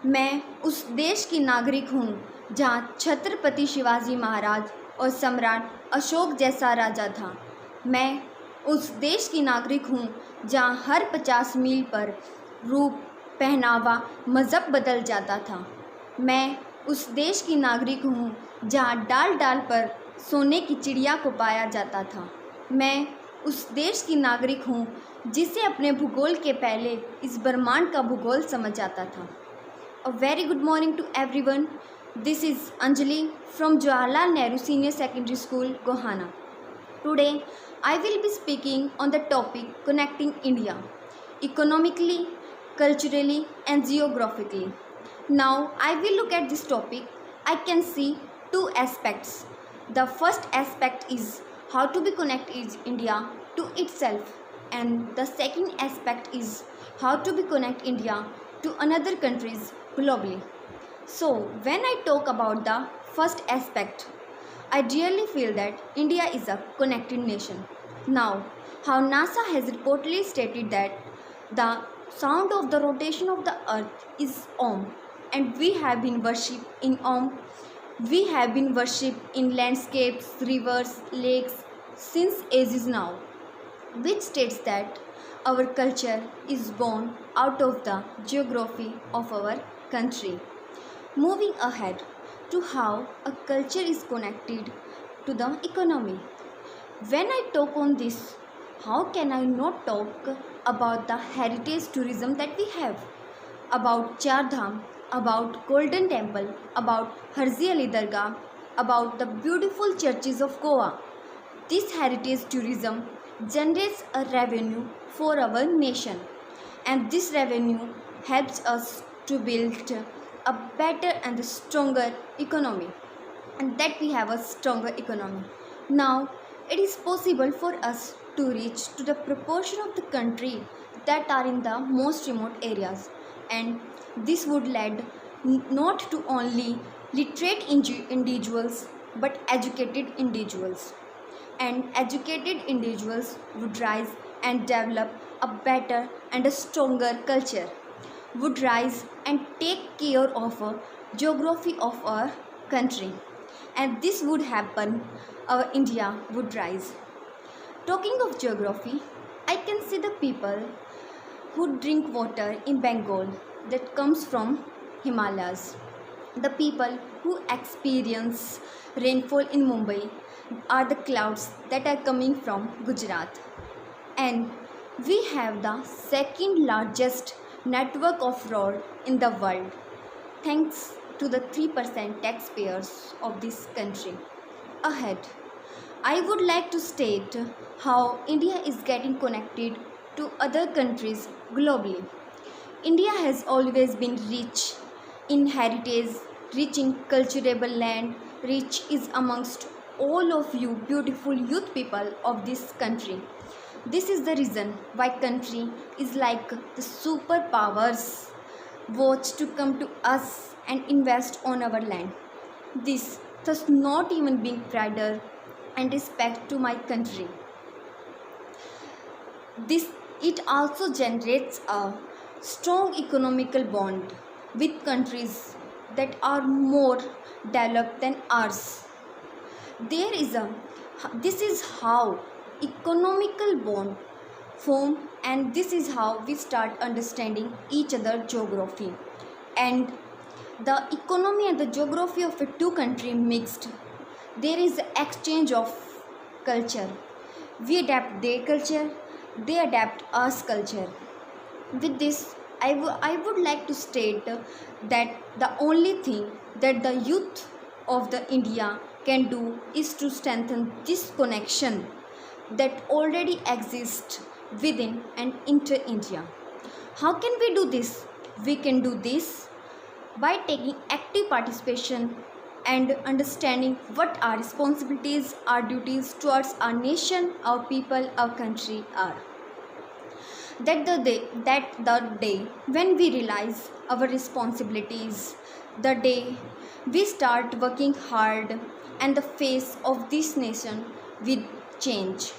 मैं उस देश की नागरिक हूँ जहाँ छत्रपति शिवाजी महाराज और सम्राट अशोक जैसा राजा था। मैं उस देश की नागरिक हूँ जहाँ हर 50 मील पर रूप, पहनावा, मज़हब बदल जाता था। मैं उस देश की नागरिक हूँ जहाँ डाल डाल पर सोने की चिड़िया को पाया जाता था। मैं उस देश की नागरिक हूँ जिसे अपने भूगोल के पहले इस ब्रह्मांड का भूगोल समझ आता था। A very good morning to everyone. This is Anjali from Jawaharlal Nehru Senior Secondary School, Gohana. Today, I will be speaking on the topic connecting India economically, culturally, and geographically. Now, I will look at this topic. I can see two aspects. The first aspect is how to be connected India to itself, and the second aspect is how to be connect India to another countries globally. So, when I talk about the first aspect, I really feel that India is a connected nation. Now, how NASA has reportedly stated that the sound of the rotation of the earth is Om, and we have been worshipped in Om. We have been worshipped in landscapes, rivers, lakes since ages now, which states that our culture is born out of the geography of our country. Moving ahead to how a culture is connected to the economy. When I talk on this, how can I not talk about the heritage tourism that we have? About Char Dham, about Golden Temple, about Harzi Ali Dargah, about the beautiful churches of Goa. This heritage tourism generates a revenue for our nation, and this revenue helps us to build a better and stronger economy, and that we have a stronger economy. Now, it is possible for us to reach to the proportion of the country that are in the most remote areas, and this would lead not to only literate individuals but educated individuals, and educated individuals would rise and develop a better and a stronger culture, would rise and take care of a geography of our country, and this would happen, our India would rise. Talking of geography, I can see the people who drink water in Bengal that comes from Himalayas. The people who experience rainfall in Mumbai are the clouds that are coming from Gujarat. And we have the second largest network of road in the world, thanks to the 3% taxpayers of this country. Ahead, I would like to state how India is getting connected to other countries globally. India has always been rich in heritage, rich in culturable land, rich is amongst all of you beautiful youth people of this country. This is the reason why country is like the superpowers watch to come to us and invest on our land. This does not even bring pride and respect to my country. This it also generates a strong economical bond with countries that are more developed than ours. There is a this is how economical bond form, and this is how we start understanding each other geography, and the economy and the geography of a two country mixed. There is exchange of culture. We adapt their culture, they adapt us culture. With this, I would like to state that the only thing that the youth of the India can do is to strengthen this connection that already exists within and inter India. How can we do this? We can do this by taking active participation and understanding what our responsibilities, our duties towards our nation, our people, our country are. That the day when we realize our responsibilities, the day we start working hard and the face of this nation will change.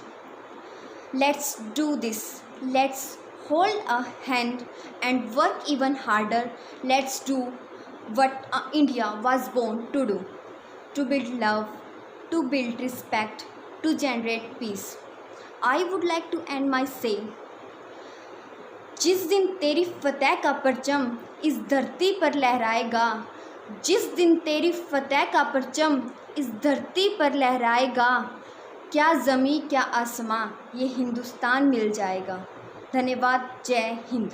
Let's do this. Let's hold a hand and work even harder. Let's do what India was born to do, to build love, to build respect, to generate peace. I would like to end my say, जिस दिन तेरी फतेह का परचम इस धरती पर लहराएगा, जिस दिन तेरी फतेह का परचम इस धरती पर लहराएगा, क्या ज़मीं क्या आसमां ये हिंदुस्तान मिल जाएगा। धन्यवाद। जय हिंद।